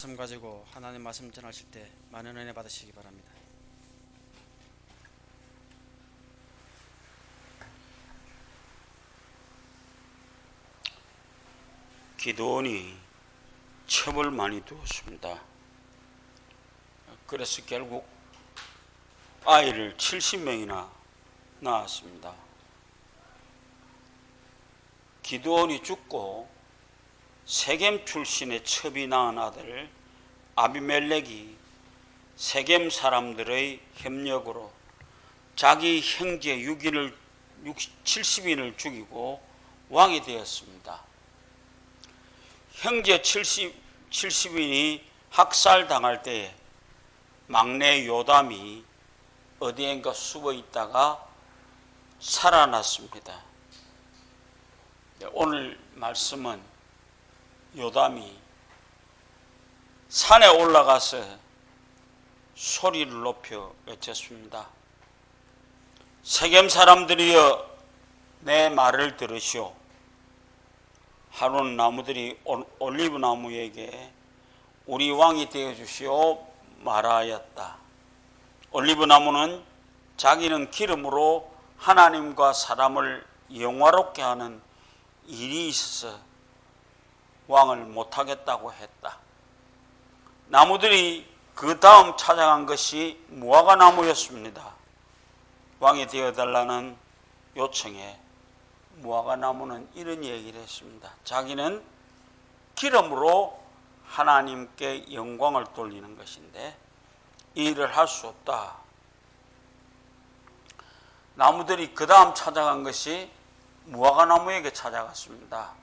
말씀 가지고 하나님 말씀 전하실 때 많은 은혜 받으시기 바랍니다. 기드온이 첩을 많이 두었습니다. 그래서 결국 아이를 70명이나 낳았습니다. 기드온이 죽고 세겜 출신의 첩이 낳은 아들 아비멜렉이 세겜 사람들의 협력으로 자기 형제 70인을 죽이고 왕이 되었습니다. 형제 70인이 학살당할 때에 막내 요담이 어디엔가 숨어 있다가 살아났습니다. 오늘 말씀은 요담이 산에 올라가서 소리를 높여 외쳤습니다. 세겜 사람들이여 내 말을 들으시오. 하루는 나무들이 올리브 나무에게 우리 왕이 되어 주시오 말하였다. 올리브 나무는 자기는 기름으로 하나님과 사람을 영화롭게 하는 일이 있어서 왕을 못하겠다고 했다. 나무들이 그 다음 찾아간 것이 무화과 나무였습니다. 왕이 되어달라는 요청에 무화과 나무는 이런 얘기를 했습니다. 자기는 기름으로 하나님께 영광을 돌리는 것인데 이 일을 할 수 없다. 나무들이 그 다음 찾아간 것이 무화과 나무에게 찾아갔습니다.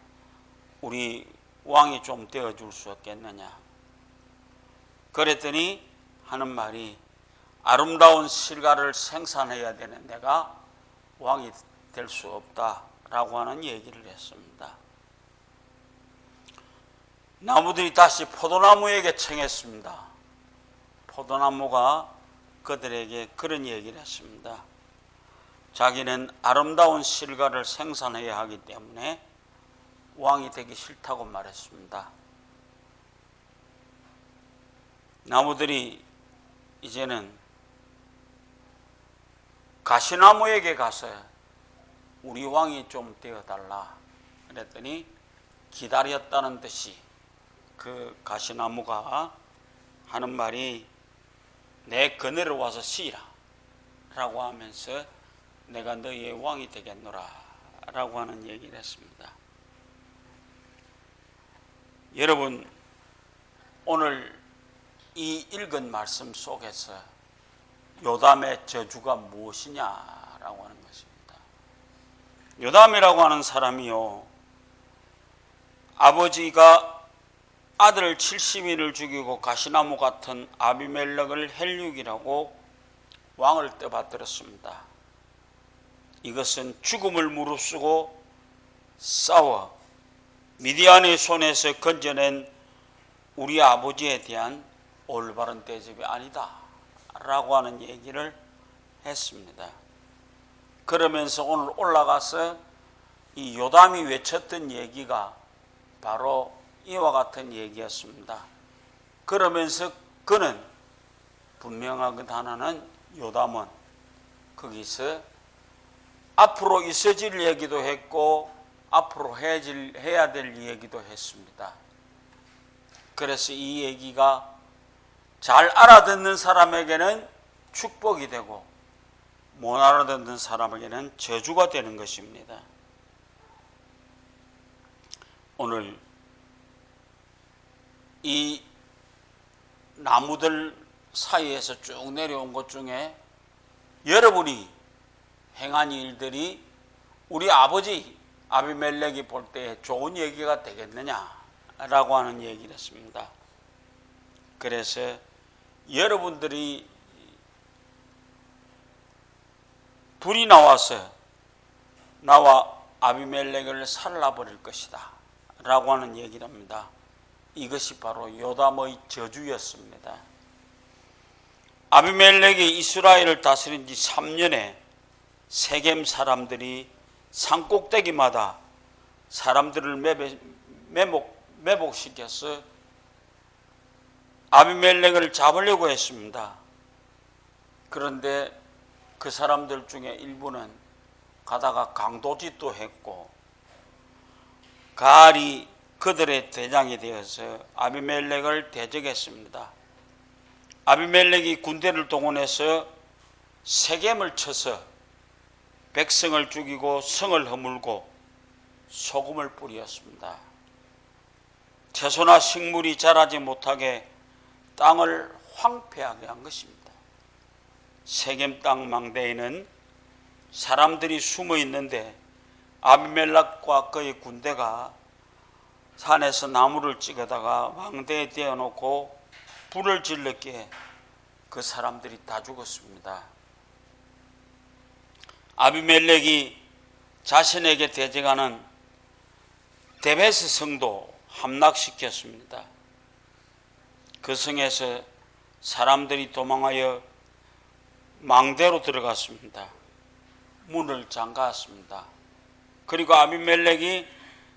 우리 왕이 좀 되어줄 수 없겠느냐. 그랬더니 하는 말이 아름다운 실과를 생산해야 되는 내가 왕이 될 수 없다라고 하는 얘기를 했습니다. 나무들이 다시 포도나무에게 청했습니다. 포도나무가 그들에게 그런 얘기를 했습니다. 자기는 아름다운 실과를 생산해야 하기 때문에 왕이 되기 싫다고 말했습니다. 나무들이 이제는 가시나무에게 가서 우리 왕이 좀 되어달라 그랬더니 기다렸다는 듯이 그 가시나무가 하는 말이 내 그늘에 와서 쉬라 라고 하면서 내가 너희의 왕이 되겠노라 라고 하는 얘기를 했습니다. 여러분, 오늘 이 읽은 말씀 속에서 요담의 저주가 무엇이냐라고 하는 것입니다. 요담이라고 하는 사람이요, 아버지가 아들 70인을 죽이고 가시나무 같은 아비멜렉을 헬육이라고 왕을 떠받들었습니다. 이것은 죽음을 무릅쓰고 싸워 미디안의 손에서 건져낸 우리 아버지에 대한 올바른 대접이 아니다 라고 하는 얘기를 했습니다. 그러면서 오늘 올라가서 이 요담이 외쳤던 얘기가 바로 이와 같은 얘기였습니다. 그러면서 그는 분명한 것 하나는 요담은 거기서 앞으로 있어질 얘기도 했고 앞으로 해야 될 얘기도 했습니다. 그래서 이 얘기가 잘 알아듣는 사람에게는 축복이 되고 못 알아듣는 사람에게는 저주가 되는 것입니다. 오늘 이 나무들 사이에서 쭉 내려온 것 중에 여러분이 행한 일들이 우리 아버지 아비멜렉이 볼 때 좋은 얘기가 되겠느냐라고 하는 얘기를 했습니다. 그래서 여러분들이 불이 나와서 나와 아비멜렉을 살라버릴 것이다 라고 하는 얘기를 합니다. 이것이 바로 요담의 저주였습니다. 아비멜렉이 이스라엘을 다스린 지 3년에 세겜 사람들이 산꼭대기마다 사람들을 매복시켜서 아비멜렉을 잡으려고 했습니다. 그런데 그 사람들 중에 일부는 가다가 강도짓도 했고 가알이 그들의 대장이 되어서 아비멜렉을 대적했습니다. 아비멜렉이 군대를 동원해서 세겜을 쳐서 백성을 죽이고 성을 허물고 소금을 뿌렸습니다. 채소나 식물이 자라지 못하게 땅을 황폐하게 한 것입니다. 세겜 땅 망대에는 사람들이 숨어 있는데 아비멜렉과 그의 군대가 산에서 나무를 찍어다가 망대에 떼어놓고 불을 질렀기에 그 사람들이 다 죽었습니다. 아비멜렉이 자신에게 대적하는 데베스 성도 함락시켰습니다. 그 성에서 사람들이 도망하여 망대로 들어갔습니다. 문을 잠갔습니다. 그리고 아비멜렉이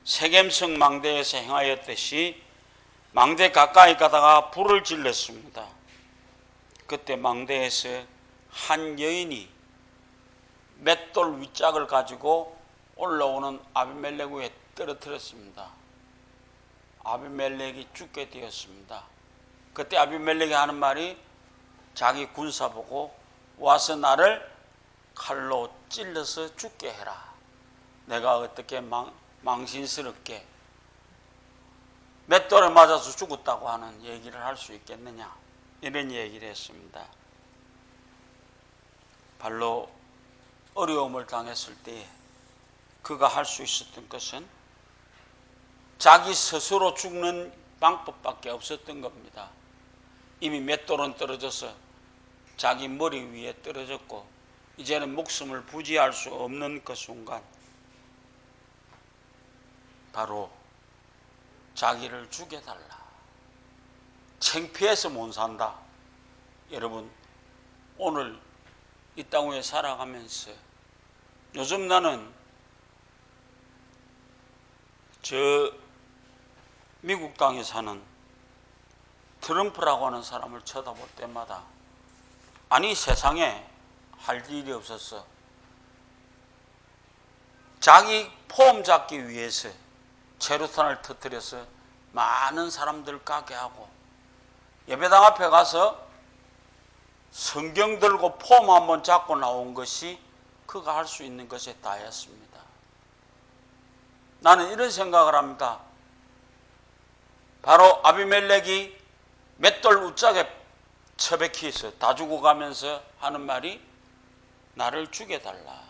세겜성 망대에서 행하였듯이 망대 가까이 가다가 불을 질렀습니다. 그때 망대에서 한 여인이 맷돌 윗짝을 가지고 올라오는 아비멜렉 위에 떨어뜨렸습니다. 아비멜렉이 죽게 되었습니다. 그때 아비멜렉이 하는 말이 자기 군사 보고 와서 나를 칼로 찔러서 죽게 해라. 내가 어떻게 망신스럽게 맷돌에 맞아서 죽었다고 하는 얘기를 할 수 있겠느냐, 이런 얘기를 했습니다. 발로 어려움을 당했을 때 그가 할 수 있었던 것은 자기 스스로 죽는 방법밖에 없었던 겁니다. 이미 맷돌은 떨어져서 자기 머리 위에 떨어졌고 이제는 목숨을 부지할 수 없는 그 순간 바로 자기를 죽여달라. 창피해서 못 산다. 여러분, 오늘 이 땅 위에 살아가면서 요즘 나는 저 미국 땅에 사는 트럼프라고 하는 사람을 쳐다볼 때마다 아니 세상에 할 일이 없었어. 자기 폼 잡기 위해서 체류탄을 터뜨려서 많은 사람들 가게 하고 예배당 앞에 가서 성경 들고 폼 한번 잡고 나온 것이 그가 할 수 있는 것이 다였습니다. 나는 이런 생각을 합니다. 바로 아비멜렉이 맷돌 웃짝에 처박혀서 다 죽어가면서 하는 말이 나를 죽여달라.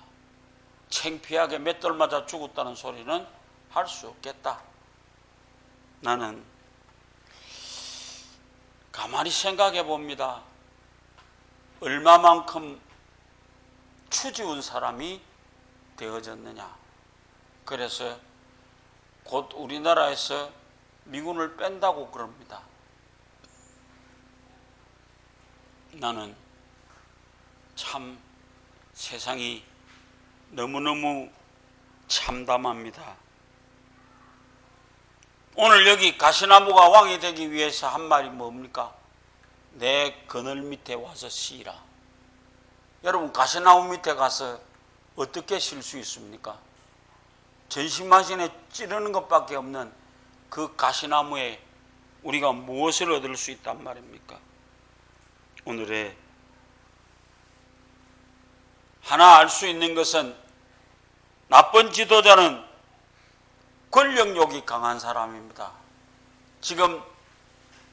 창피하게 맷돌 맞아 죽었다는 소리는 할 수 없겠다. 나는 가만히 생각해 봅니다. 얼마만큼 추지운 사람이 되어졌느냐. 그래서 곧 우리나라에서 미군을 뺀다고 그럽니다. 나는 참 세상이 너무너무 참담합니다. 오늘 여기 가시나무가 왕이 되기 위해서 한 말이 뭡니까? 내 그늘 밑에 와서 쉬라. 여러분, 가시나무 밑에 가서 어떻게 쉴 수 있습니까? 전신마신에 찌르는 것밖에 없는 그 가시나무에 우리가 무엇을 얻을 수 있단 말입니까? 오늘의 하나 알 수 있는 것은 나쁜 지도자는 권력욕이 강한 사람입니다. 지금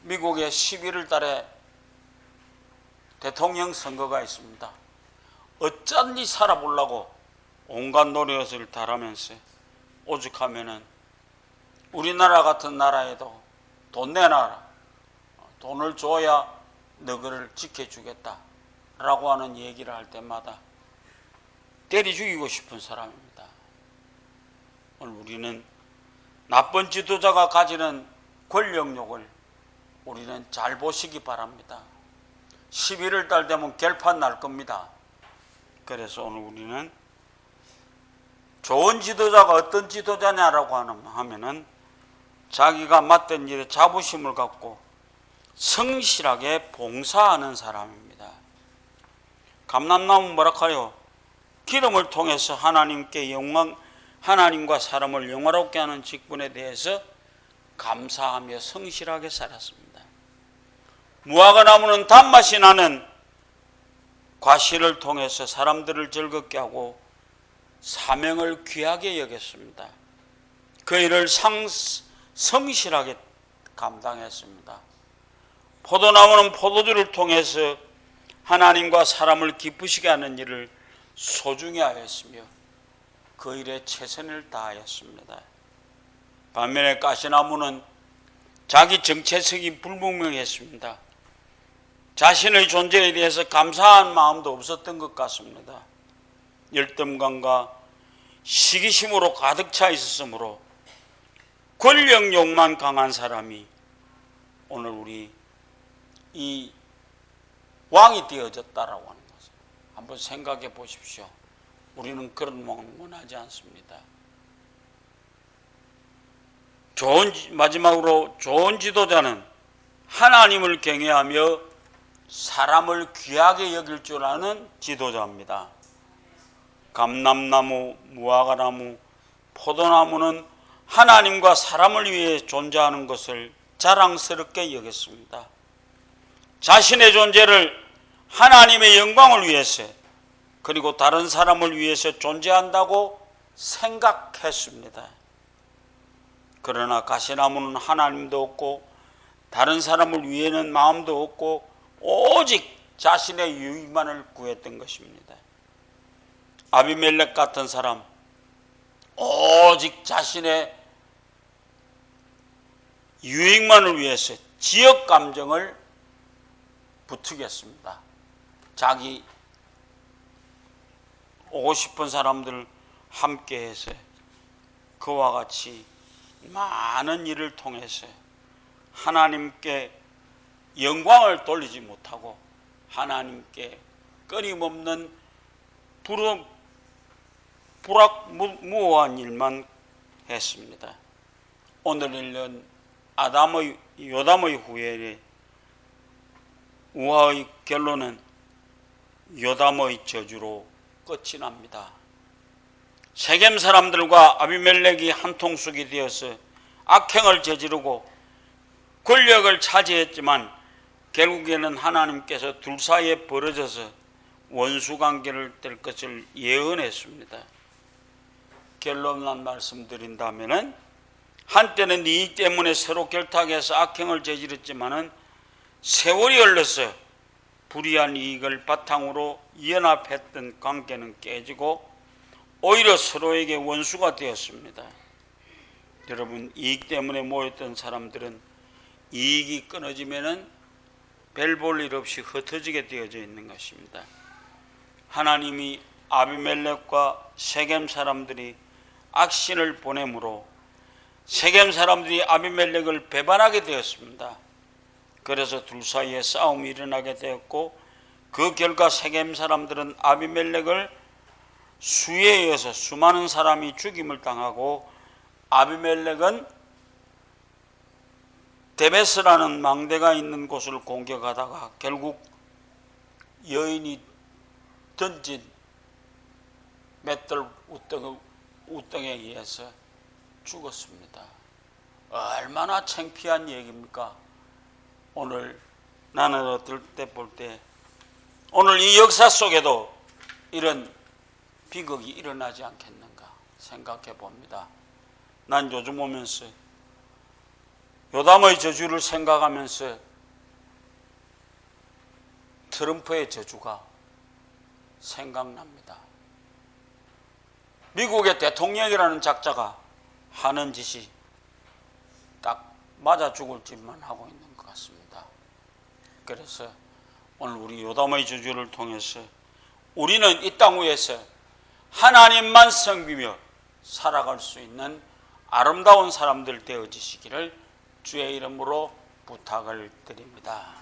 미국의 11월 달에 대통령 선거가 있습니다. 어쩐지 살아보려고 온갖 노릇을 다하면서 오죽하면은 우리나라 같은 나라에도 돈 내놔라. 돈을 줘야 너희를 지켜주겠다. 라고 하는 얘기를 할 때마다 때려 죽이고 싶은 사람입니다. 오늘 우리는 나쁜 지도자가 가지는 권력욕을 우리는 잘 보시기 바랍니다. 11월 달 되면 결판 날 겁니다. 그래서 오늘 우리는 좋은 지도자가 어떤 지도자냐라고 하면은 자기가 맡은 일에 자부심을 갖고 성실하게 봉사하는 사람입니다. 감람나무 뭐라 하요? 기름을 통해서 하나님께 영광, 하나님과 사람을 영화롭게 하는 직분에 대해서 감사하며 성실하게 살았습니다. 무화과나무는 단맛이 나는 과실을 통해서 사람들을 즐겁게 하고 사명을 귀하게 여겼습니다. 그 일을 성실하게 감당했습니다. 포도나무는 포도주를 통해서 하나님과 사람을 기쁘시게 하는 일을 소중히 하였으며 그 일에 최선을 다하였습니다. 반면에 가시나무는 자기 정체성이 불분명했습니다. 자신의 존재에 대해서 감사한 마음도 없었던 것 같습니다. 열등감과 시기심으로 가득 차 있었으므로 권력욕만 강한 사람이 오늘 우리 이 왕이 되어졌다라고 하는 것을 한번 생각해 보십시오. 우리는 그런 왕 원하지 않습니다. 마지막으로 좋은 지도자는 하나님을 경외하며 사람을 귀하게 여길 줄 아는 지도자입니다. 감람나무, 무화과나무, 포도나무는 하나님과 사람을 위해 존재하는 것을 자랑스럽게 여겼습니다. 자신의 존재를 하나님의 영광을 위해서 그리고 다른 사람을 위해서 존재한다고 생각했습니다. 그러나 가시나무는 하나님도 없고 다른 사람을 위해는 마음도 없고 오직 자신의 유익만을 구했던 것입니다. 아비멜렉 같은 사람 오직 자신의 유익만을 위해서 지역 감정을 부추겼습니다. 자기 오고 싶은 사람들 함께해서 그와 같이 많은 일을 통해서 하나님께 영광을 돌리지 못하고 하나님께 끊임없는 불악무어한 일만 했습니다. 오늘 읽는 요담의 후예의 우화의 결론은 요담의 저주로 끝이 납니다. 세겜 사람들과 아비멜렉이 한통속이 되어서 악행을 저지르고 권력을 차지했지만 결국에는 하나님께서 둘 사이에 벌어져서 원수관계를 뗄 것을 예언했습니다. 결론만 말씀드린다면 한때는 이익 때문에 서로 결탁해서 악행을 저질렀지만은 세월이 흘러서 불이한 이익을 바탕으로 연합했던 관계는 깨지고 오히려 서로에게 원수가 되었습니다. 여러분, 이익 때문에 모였던 사람들은 이익이 끊어지면은 별 볼 일 없이 흩어지게 되어져 있는 것입니다. 하나님이 아비멜렉과 세겜 사람들이 악신을 보내므로 세겜 사람들이 아비멜렉을 배반하게 되었습니다. 그래서 둘 사이에 싸움이 일어나게 되었고 그 결과 세겜 사람들은 아비멜렉을 수에 의해서 수많은 사람이 죽임을 당하고 아비멜렉은 데베스라는 망대가 있는 곳을 공격하다가 결국 여인이 던진 맷돌 우덩에 의해서 죽었습니다. 얼마나 창피한 얘기입니까? 오늘 나는 어떨 때 볼 때 오늘 이 역사 속에도 이런 비극이 일어나지 않겠는가 생각해 봅니다. 난 요즘 오면서 요담의 저주를 생각하면서 트럼프의 저주가 생각납니다. 미국의 대통령이라는 작자가 하는 짓이 딱 맞아 죽을 짓만 하고 있는 것 같습니다. 그래서 오늘 우리 요담의 저주를 통해서 우리는 이 땅 위에서 하나님만 섬기며 살아갈 수 있는 아름다운 사람들 되어지시기를 주의 이름으로 부탁을 드립니다.